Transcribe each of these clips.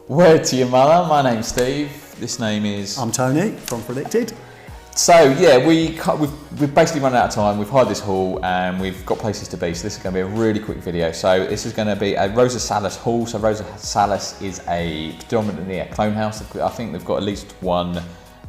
Word to your mother. My name's Steve. This name is... I'm Tony from Fragdicted. So yeah, we've basically run out of time. We've hired this hall and we've got places to be. So this is going to be a really quick video. So this is going to be a Rosa Salas haul. So Rosa Salas is predominantly a clone house. I think they've got at least one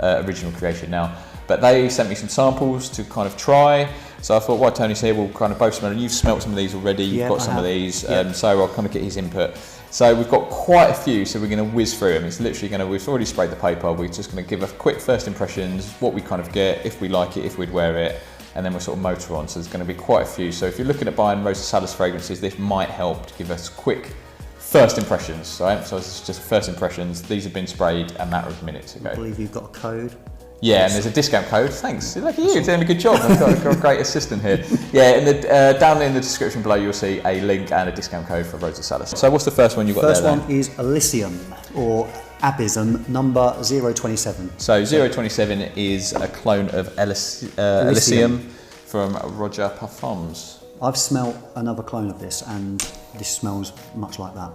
original creation now. But they sent me some samples to kind of try. So I thought, while Tony's here, we'll kind of both smell. And you've smelt some of these already. You've got some of these. So I'll kind of get his input. So we've got quite a few, so we're going to whiz through them. It's literally going to, we've already sprayed the paper, we're just going to give a quick first impressions, what we kind of get, if we like it, if we'd wear it, and then we'll sort of motor on. So there's going to be quite a few. So if you're looking at buying Rosa Salas fragrances, this might help to give us quick first impressions. So I emphasise it's just first impressions. These have been sprayed a matter of minutes ago. I believe you've got a code. Yeah, and there's a discount code. Thanks. Look at you, you're doing a good job. I've got a great assistant here. Yeah, down in the description below, you'll see a link and a discount code for Rosa Salas. So what's the first one you've got there? First one is Elysium, or Abism, number 027. So 027 is a clone of Elysium from Roger Parfums. I've smelt another clone of this, and this smells much like that.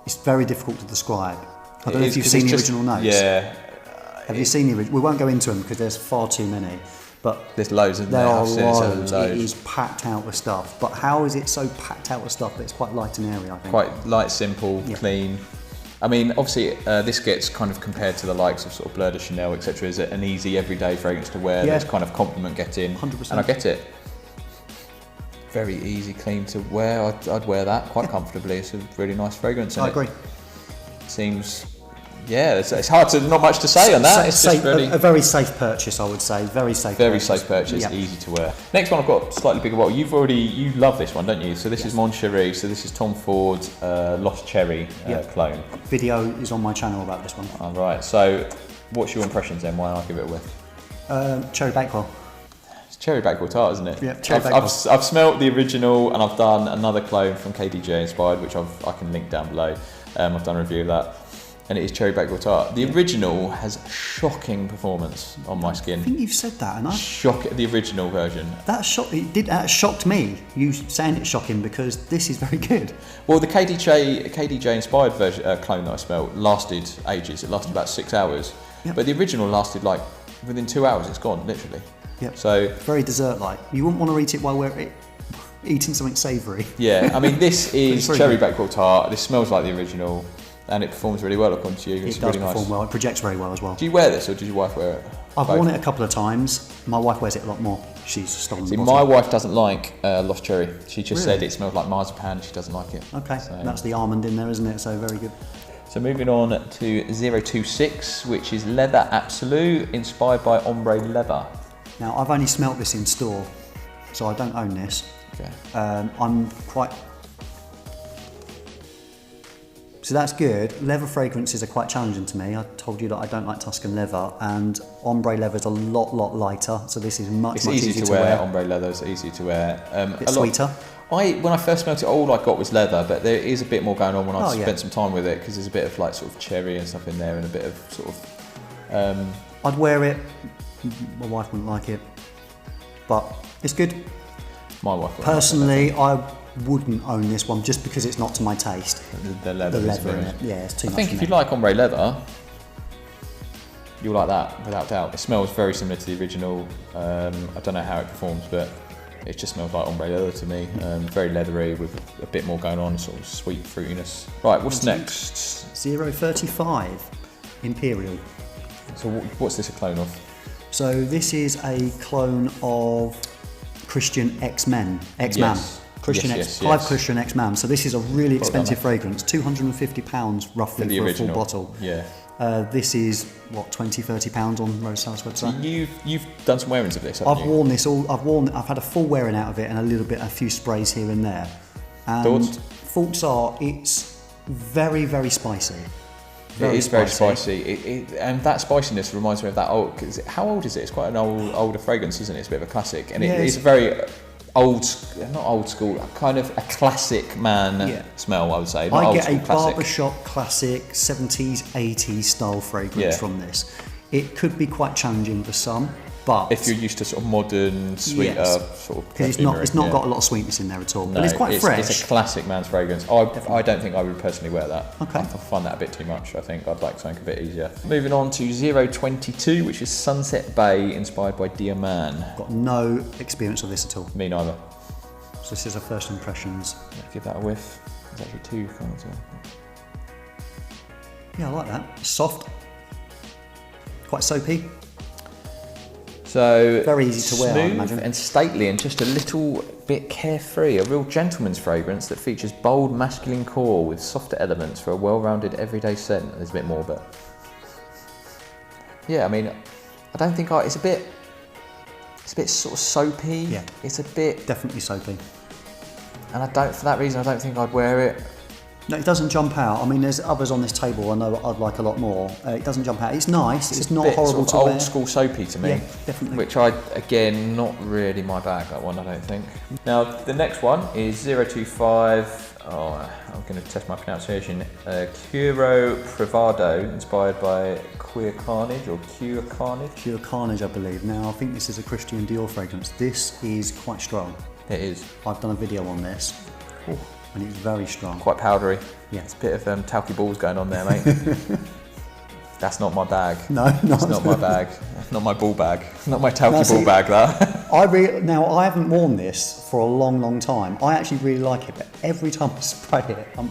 It's very difficult to describe. I don't know if you've seen the original notes. Yeah. Have you seen the original? We won't go into them because there's far too many. But there's loads, isn't there? There are loads. It is packed out with stuff. But how is it so packed out with stuff that it's quite light and airy, I think? Quite light, simple, clean. I mean, obviously, this gets kind of compared to the likes of sort of Bleu de Chanel, etc. Is it an easy, everyday fragrance to wear? That's kind of compliment getting. 100%. And I get it. Very easy, clean to wear. I'd wear that quite comfortably. It's a really nice fragrance. I agree. Seems... Yeah, it's hard to, not much to say on that. It's just really a very safe purchase, I would say. Very safe purchase, easy to wear. Next one, I've got a slightly bigger bottle. You love this one, don't you? So this is Mon Cheri. So this is Tom Ford's Mon Cheri clone. Video is on my channel about this one. All right. So what's your impressions then? Why don't I give it a whiff? Cherry Bakewell. It's cherry Bakewell tart, isn't it? Yeah, cherry Bakewell. I've smelt the original, and I've done another clone from KDJ inspired, which I can link down below. I've done a review of that. And it is cherry Bakewell tart. The original has shocking performance on my skin. I think you've said that, and the original version. That shocked me. You saying it's shocking because this is very good. Well, the KDJ inspired version clone that I smelled lasted ages. It lasted about 6 hours, but the original lasted like within 2 hours. It's gone literally. Yep. So very dessert-like. You wouldn't want to eat it while we're eating something savoury. Yeah, I mean this is cherry Bakewell tart. This smells like the original. And it performs really well according to you. It does perform well. It projects very well as well. Do you wear this, or does your wife wear it? I've worn it a couple of times. My wife wears it a lot more. She's stolen the bottle. My wife doesn't like Mon Cheri. She just said it smells like marzipan. She doesn't like it. Okay, so that's the almond in there, isn't it? So very good. So moving on to 026, which is leather Absolut, inspired by ombre leather. Now I've only smelt this in store, so I don't own this. Okay. I'm quite. So that's good. Leather fragrances are quite challenging to me. I told you that I don't like Tuscan leather, and ombre leather is a lot lighter. So this is much easier to wear. Ombre leather is easy to wear. A bit sweeter. When I first smelt it, all I got was leather, but there is a bit more going on when I spent some time with it, because there's a bit of like sort of cherry and stuff in there, and a bit of sort of. I'd wear it. My wife wouldn't like it, but it's good. My wife. Personally, I wouldn't own this one just because it's not to my taste. The leather in it. Yeah, it's too much. I think if you like ombre leather, you'll like that without doubt. It smells very similar to the original. I don't know how it performs, but it just smells like ombre leather to me. Very leathery with a bit more going on, sort of sweet fruitiness. Right, what's next? 035 Imperial. So what's this a clone of? So this is a clone of Christian X-Men. Five Christian X-Man. So this is a really expensive fragrance, £250 roughly for a full bottle. Yeah. This is what, £20-30 on Rosa Salas website. So you've done some wearings of this, haven't you? I've worn this I've had a full wearing out of it and a few sprays here and there. And thoughts are it's very spicy. It is very spicy. And that spiciness reminds me of that old. How old is it? It's quite an older fragrance, isn't it? It's a bit of a classic, and it is a very not old school, kind of a classic man smell, I would say. I get a barbershop classic 70s, 80s style fragrance from this. It could be quite challenging for some. But if you're used to sort of modern, sweeter sort of because it's not got a lot of sweetness in there at all. No, but it's quite fresh. It's a classic man's fragrance. I don't think I would personally wear that. Okay. I find that a bit too much. I think I'd like something a bit easier. Moving on to 022, which is Sunset Bay, inspired by Dear Man. Got no experience of this at all. Me neither. So this is our first impressions. Let's give that a whiff. There's actually two kinds. Yeah, I like that. Soft. Quite soapy. So very easy to wear, I imagine. Smooth and stately and just a little bit carefree. A real gentleman's fragrance that features bold masculine core with softer elements for a well-rounded everyday scent. There's a bit more, but yeah, I mean, I don't think it's a bit sort of soapy. Yeah. It's a bit definitely soapy. And for that reason, I don't think I'd wear it. No, it doesn't jump out. I mean, there's others on this table I know I'd like a lot more. It doesn't jump out. It's nice. It's not horrible to wear. Old school soapy to me. Yeah, definitely. Which again, not really my bag, that one, I don't think. Now, the next one is 025. Oh, I'm going to test my pronunciation. Curo Privado, inspired by Queer Carnage or Cure Carnage. Cure Carnage, I believe. Now, I think this is a Christian Dior fragrance. This is quite strong. It is. I've done a video on this. Ooh. And it's very strong. Quite powdery. Yeah. It's a bit of talky balls going on there, mate. That's not my bag. No, it's not my bag. Not my ball bag. Not my talky ball bag, that. Now, I haven't worn this for a long, long time. I actually really like it, but every time I spray it, my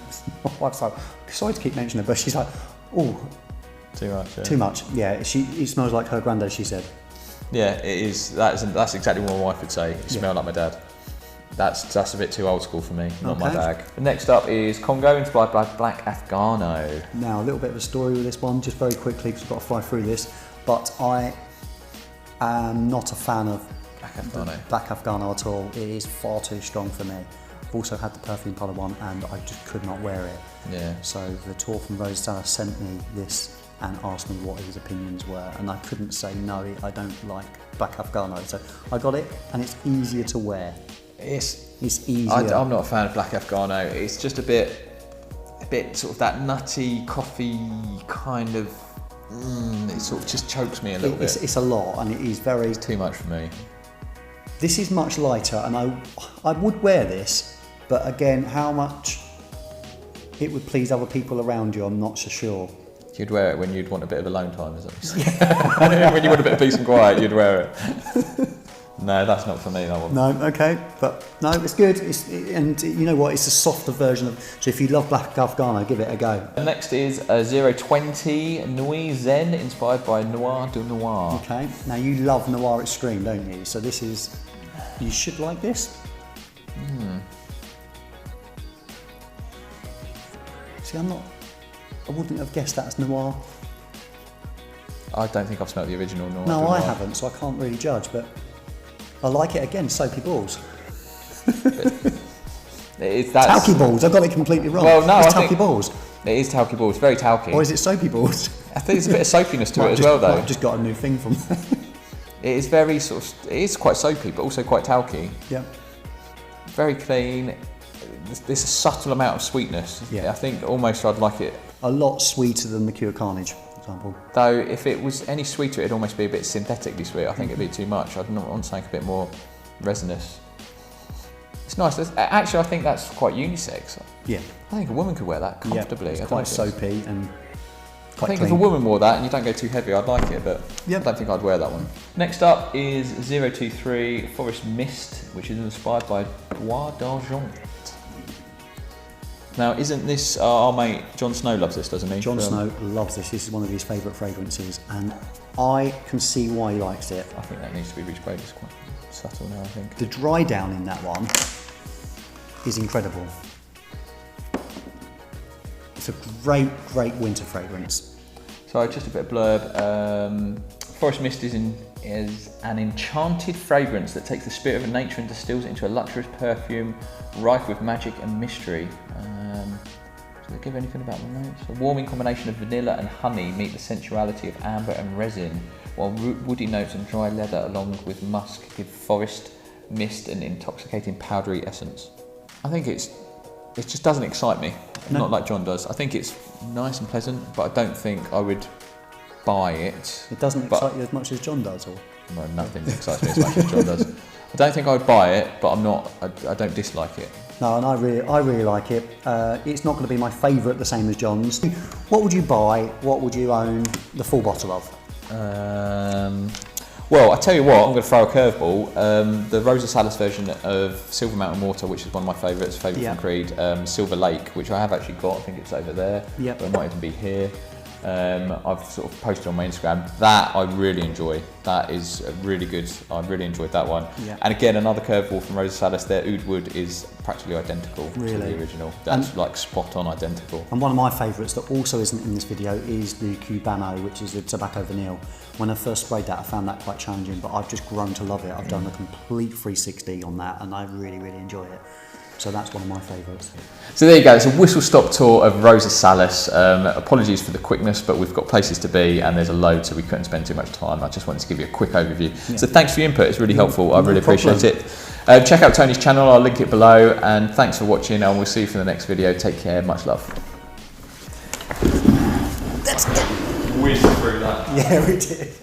wife's like, sorry to keep mentioning it, but she's like, oh. Too much, yeah. Too much, yeah. It smells like her granddad, she said. Yeah, it is. That's exactly what my wife would say. It smells like my dad. That's a bit too old school for me, not my bag. Next up is Congo, inspired by Black Afghano. Now, a little bit of a story with this one, just very quickly, because I've got to fly through this. But I am not a fan of Black Afghano at all. It is far too strong for me. I've also had the Perfume Parlour one, and I just could not wear it. Yeah. So the tour from Rosa Salas sent me this and asked me what his opinions were, and I couldn't say no, I don't like Black Afghano. So I got it, and it's easier to wear. It's easier. I'm not a fan of Black Afghano. It's just a bit sort of that nutty coffee kind of. It sort of just chokes me a little bit. It's a lot, and it is very. It's too much for me. This is much lighter, and I would wear this, but again, how much it would please other people around you, I'm not so sure. You'd wear it when you'd want a bit of alone time, is it? When you want a bit of peace and quiet, you'd wear it. No, that's not for me, that one. No, okay, but no, it's good. And you know what? It's a softer version of. So if you love Black Afghano, give it a go. Next is 020 Nuit Zen, inspired by Noir de Noir. Okay, now you love Noir Extreme, don't you? So this is. You should like this. See, I wouldn't have guessed that as Noir. I don't think I've smelled the original Noir. No, I haven't, so I can't really judge, but. I like it again, soapy balls. Talky balls, I got it completely wrong. Well, no, it's talky balls. It is talky balls, very talky. Or is it soapy balls? I think there's a bit of soapiness to it as well, though. I've just got a new thing from It is very it is quite soapy, but also quite talky. Yeah. Very clean. There's a subtle amount of sweetness. Yeah. I think almost I'd like it. A lot sweeter than the Cure Carnage. Example. Though if it was any sweeter, it'd almost be a bit synthetically sweet. I think it'd be too much. I'd not want something a bit more resinous. It's nice. Actually, I think that's quite unisex. Yeah. I think a woman could wear that comfortably. It's quite soapy and quite I think clean. if a woman wore that and you don't go too heavy, I'd like it, but I don't think I'd wear that one. Next up is 023 Forest Myst, which is inspired by Bois d'Argent. Now, isn't this our mate Jon Snow loves this, doesn't he? Jon Snow loves this. This is one of his favourite fragrances, and I can see why he likes it. I think that needs to be resprayed. It's quite subtle now, I think. The dry down in that one is incredible. It's a great, great winter fragrance. So just a bit of blurb. Forest Myst is an enchanted fragrance that takes the spirit of nature and distills it into a luxurious perfume rife with magic and mystery. Does it give anything about the notes? A warming combination of vanilla and honey meet the sensuality of amber and resin, while woody notes and dry leather along with musk give forest, mist and intoxicating powdery essence. I think it just doesn't excite me, not like John does. I think it's nice and pleasant, but I don't think I would buy it. It doesn't excite you as much as John does, or? Well, nothing excites me as much as John does. I don't think I would buy it, but I don't dislike it. No, and I really like it. It's not going to be my favourite, the same as John's. What would you buy? What would you own the full bottle of? Well, I tell you what, I'm going to throw a curveball. The Rosa Salas version of Silver Mountain Water, which is one of my favourites, from Creed, Silver Lake, which I have actually got. I think it's over there. Yep. But it might even be here. I've sort of posted on my Instagram. That I really enjoy. That is really good. I really enjoyed that one. Yeah. And again, another curveball from Rosa Salas. Their oud wood is practically identical to the original. That's like spot on identical. And one of my favourites that also isn't in this video is the Cubano, which is the tobacco vanille. When I first sprayed that, I found that quite challenging, but I've just grown to love it. I've done a complete 360 on that, and I really enjoy it. So that's one of my favourites. So there you go, it's a whistle-stop tour of Rosa Salas. Apologies for the quickness, but we've got places to be and there's a load, so we couldn't spend too much time. I just wanted to give you a quick overview. Yeah. So thanks for your input, it's really helpful. I really appreciate it. Check out Tony's channel, I'll link it below, and thanks for watching, and we'll see you for the next video. Take care, much love. Let's get Whizzed through that. Yeah, we did.